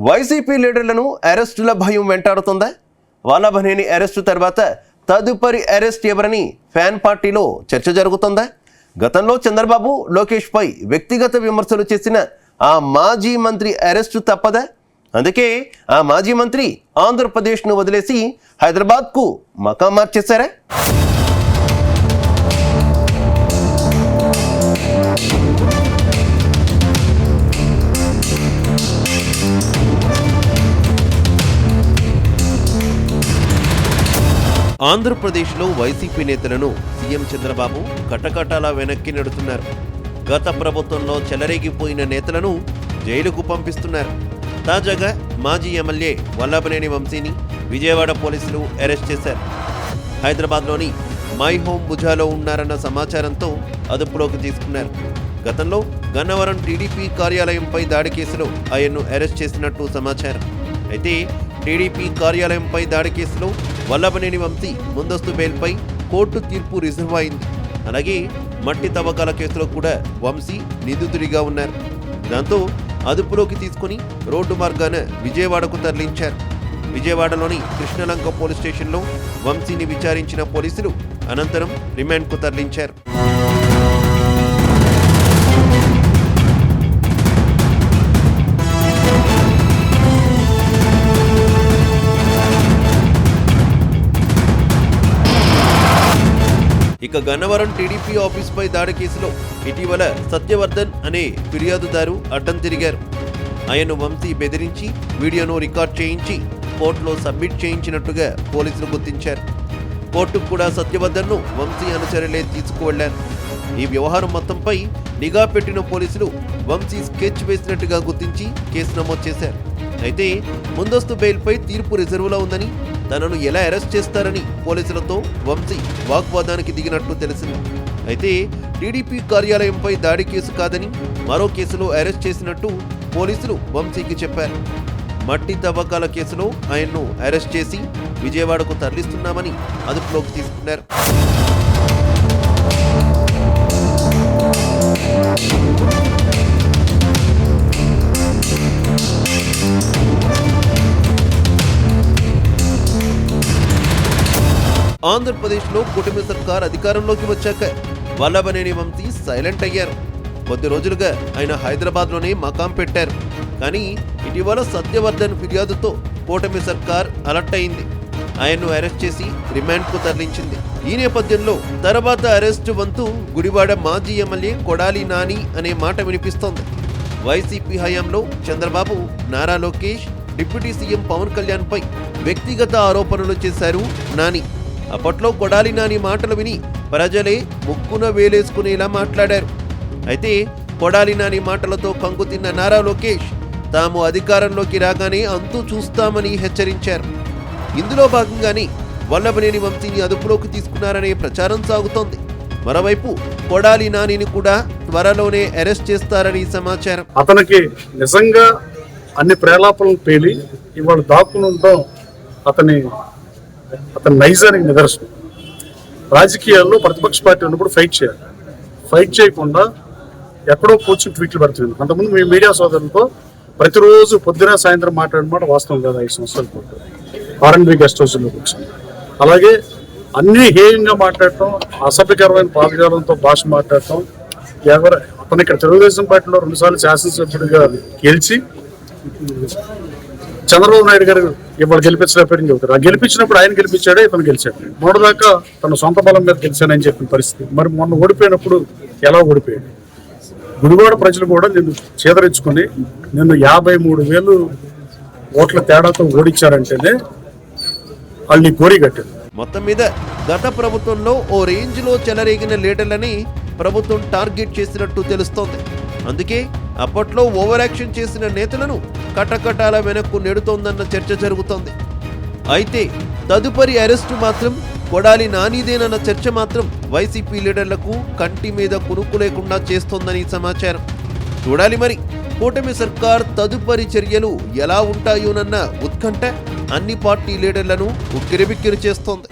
YCP లీడర్లను అరెస్టుల భయం వెంటాడుతుందా? Vallabhaneni arrest తర్వాత తదుపరి అరెస్ట్ ఎవరని ఫ్యాన్ పార్టీలో చర్చ జరుగుతుందా? గతంలో చంద్రబాబు, లోకేష్ పై వ్యక్తిగత విమర్శలు చేసిన ఆ మాజీ మంత్రి అరెస్టు తప్పదా? అందుకే ఆ మాజీ మంత్రి ఆంధ్రప్రదేశ్ను వదిలేసి హైదరాబాద్కు మకాం మార్చేశారా? ఆంధ్రప్రదేశ్లో వైసీపీ నేతలను సీఎం చంద్రబాబు కటకటాలా వెనక్కి నెడుతున్నారు. గత ప్రభుత్వంలో చెలరేగిపోయిన నేతలను జైలుకు పంపిస్తున్నారు. తాజాగా మాజీ ఎమ్మెల్యే వల్లభనేని వంశీని విజయవాడ పోలీసులు అరెస్ట్ చేశారు. హైదరాబాద్లోని మై హోమ్ భుజాలో ఉన్నారన్న సమాచారంతో అదుపులోకి తీసుకున్నారు. గతంలో గన్నవరం టీడీపీ కార్యాలయంపై దాడి కేసులో ఆయన్ను అరెస్ట్ చేసినట్టు సమాచారం. అయితే టీడీపీ కార్యాలయంపై దాడి కేసులో వల్లభనేని వంశీ ముందస్తు బెయిల్పై కోర్టు తీర్పు రిజర్వ్ అయింది. అలాగే మట్టి తవ్వకాల కేసులో కూడా వంశీ నిందితుడిగా ఉన్నారు. దాంతో అదుపులోకి తీసుకుని రోడ్డు మార్గాన విజయవాడకు తరలించారు. విజయవాడలోని కృష్ణలంక పోలీస్ స్టేషన్లో వంశీని విచారించిన పోలీసులు అనంతరం రిమాండ్కు తరలించారు. ఇక గన్నవరం టీడీపీ ఆఫీస్పై దాడి కేసులో ఇటీవల సత్యవర్ధన్ అనే ఫిర్యాదుదారు అడ్డం తిరిగారు. ఆయన్ను వంశీ బెదిరించి వీడియోను రికార్డ్ చేయించి కోర్టులో సబ్మిట్ చేయించినట్టుగా పోలీసులు గుర్తించారు. కోర్టుకు కూడా సత్యవర్ధన్ను వంశీ అనుచరులే తీసుకువెళ్లారు. ఈ వ్యవహారం మొత్తంపై నిఘా పెట్టిన పోలీసులు వంశీ స్కెచ్ వేసినట్టుగా గుర్తించి కేసు నమోదు చేశారు. అయితే ముందస్తు బెయిల్పై తీర్పు రిజర్వులో ఉందని తనను ఎలా అరెస్ట్ చేస్తారని పోలీసులతో వంశీ వాగ్వాదానికి దిగినట్టు తెలిసింది. అయితే టీడీపీ కార్యాలయంపై దాడి కేసు కాదని మరో కేసులో అరెస్ట్ చేసినట్టు పోలీసులు వంశీకి చెప్పారు. మట్టి తవ్వకాల కేసులో ఆయన్ను అరెస్ట్ చేసి విజయవాడకు తరలిస్తున్నామని అదుపులోకి తీసుకున్నారు. ఆంధ్రప్రదేశ్లో కూటమి సర్కార్ అధికారంలోకి వచ్చాక వల్లభనేని వంశీ సైలెంట్ అయ్యారు. కొద్ది రోజులుగా ఆయన హైదరాబాద్లోనే మకాం పెట్టారు. కానీ ఇటీవల సత్యవర్ధన్ ఫిర్యాదుతో కూటమి సర్కార్ అలర్ట్ అయింది. ఆయన్ను అరెస్ట్ చేసి రిమాండ్కు తరలించింది. ఈ నేపథ్యంలో తర్వాత అరెస్టు వంతు గుడివాడ మాజీ ఎమ్మెల్యే కొడాలి నాని అనే మాట వినిపిస్తోంది. వైసీపీ హయాంలో చంద్రబాబు, నారా లోకేష్, డిప్యూటీ సీఎం పవన్ కళ్యాణ్పై వ్యక్తిగత ఆరోపణలు చేశారు నాని. అప్పట్లో కొడాలి నాని మాటలు విని ప్రజలే ముక్కున వేలేసుకునేలా మాట్లాడారు. అయితే కొడాలి నాని మాటలతో కంగుతిన్న నారా లోకేష్ తాము అధికారంలోకి రాగానే అంతు చూస్తామని హెచ్చరించారు. ఇందులో భాగంగానే వల్లభనేని వంశీని అదుపులోకి తీసుకున్నారనే ప్రచారం సాగుతోంది. మరోవైపు కొడాలి నానిని కూడా త్వరలోనే అరెస్ట్ చేస్తారని సమాచారం. అతనికి నిజంగా అన్ని ప్రేలాపనలు పేలి ఇవాళ దాక్కునుండడం అతని నైజానికి నిదర్శనం. రాజకీయాల్లో ప్రతిపక్ష పార్టీ ఉన్నప్పుడు ఫైట్ చేయకుండా ఎక్కడో కూర్చుని ట్వీట్లు పెడుతుంది. అంతకుముందు మీ మీడియా సోదరులతో ప్రతిరోజు పొద్దున సాయంత్రం మాట్లాడిన వాస్తవం కదా. 5 సంవత్సరాల పాటు R&B గెస్ట్ హౌస్లో కూర్చొని అలాగే అన్ని హేయంగా మాట్లాడటం, అసభ్యకరమైన పాదజాలంతో భాష మాట్లాడటం. అతను ఇక్కడ తెలుగుదేశం పార్టీలో 2 సార్లు శాసనసభ్యుడిగా గెలిచి చంద్రబాబు నాయుడు గారు ఇవాళ గెలిపించలేకపోయింది చెబుతారు. ఆ గెలిపించినప్పుడు ఆయన గెలిపించాడే, ఇతను గెలిచాడు. మొదటిదాకా తన సొంత బలం మీద గెలిచానని చెప్పిన పరిస్థితి. మరి మొన్న ఓడిపోయినప్పుడు ఎలా ఓడిపోయాడు? గుడివాడ ప్రజలు కూడా నిన్ను చేదరించుకుని నిన్ను 53,000 ఓట్ల తేడాతో ఓడించారంటేనే వాళ్ళు నీ కోరి కట్టారు. మొత్తం మీద గత ప్రభుత్వంలో ఓ రేంజ్లో చెలరేగిన లీడర్లని ప్రభుత్వం టార్గెట్ చేసినట్టు తెలుస్తోంది. అందుకే అప్పట్లో ఓవర్ యాక్షన్ చేసిన నేతలను కటకటాల వెనక్కు నెడుతోందన్న చర్చ జరుగుతోంది. అయితే తదుపరి అరెస్టు మాత్రం కొడాలి నానిదేనన్న చర్చ మాత్రం వైసీపీ లీడర్లకు కంటి మీద కునుకు లేకుండా చేస్తోందని సమాచారం. చూడాలి మరి కూటమి సర్కార్ తదుపరి చర్యలు ఎలా ఉంటాయోనన్న ఉత్కంఠ అన్ని పార్టీ లీడర్లను ఉక్కిరిబిక్కిరి చేస్తోంది.